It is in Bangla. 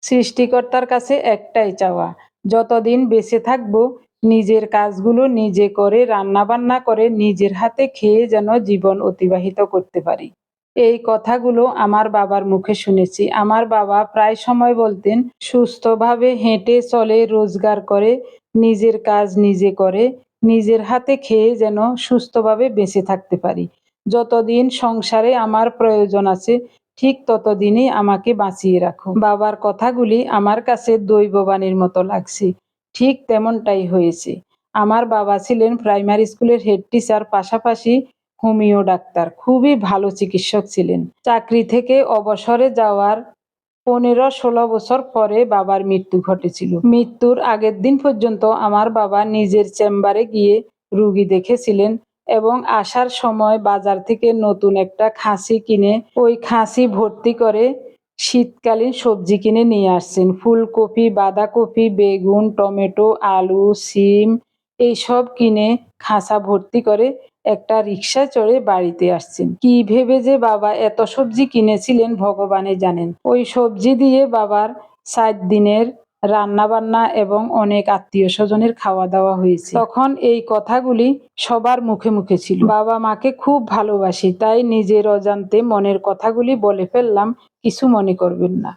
সৃষ্টিকর্তার কাছে একটাই চাওয়া, যতদিন বেঁচে থাকবো নিজের কাজগুলো নিজে করে, রান্নাবান্না করে, নিজের হাতে খেয়ে যেন জীবন অতিবাহিত করতে পারি। এই কথাগুলো আমার বাবার মুখে শুনেছি। আমার বাবা প্রায় সময় বলতেন, সুস্থভাবে হেঁটে চলে, রোজগার করে, নিজের কাজ নিজে করে, নিজের হাতে খেয়ে যেন সুস্থভাবে বেঁচে থাকতে পারি। যতদিন সংসারে আমার প্রয়োজন আছে ঠিক ততদিনই আমাকে বাঁচিয়ে রাখো। বাবার কথাগুলি আমার কাছে দৈববাণীর মতো লাগছে। ঠিক তেমনটাই হয়েছে। আমার বাবা ছিলেন প্রাইমারি স্কুলের হেড টিচার, পাশাপাশি হোমিও ডাক্তার। খুবই ভালো চিকিৎসক ছিলেন। চাকরি থেকে অবসরে যাওয়ার 15-16 বছর পরে বাবার মৃত্যু ঘটেছিল। মৃত্যুর আগের দিন পর্যন্ত আমার বাবা নিজের চেম্বারে গিয়ে রুগী দেখেছিলেন এবং আসার সময় বাজার থেকে নতুন একটা খাসি কিনে ওই খাসি ভর্তি করে শীতকালীন সবজি কিনে নিয়ে আসছেন। ফুলকপি, বাঁধাকপি, বেগুন, টমেটো, আলু, সিম এইসব কিনে খাসা ভর্তি করে একটা রিকশায় চড়ে বাড়িতে আসছেন। কি ভেবে যে বাবা এত সবজি কিনেছিলেন ভগবানই জানেন। ওই সবজি দিয়ে বাবার 7 দিনের রান্না বান্না এবং অনেক আত্মীয় স্বজনের খাওয়া দাওয়া হয়েছে। তখন এই কথাগুলি সবার মুখে মুখে ছিল। বাবা মাকে খুব ভালোবাসি, তাই নিজের অজান্তে মনের কথাগুলি বলে ফেললাম, কিছু মনে করবেন না।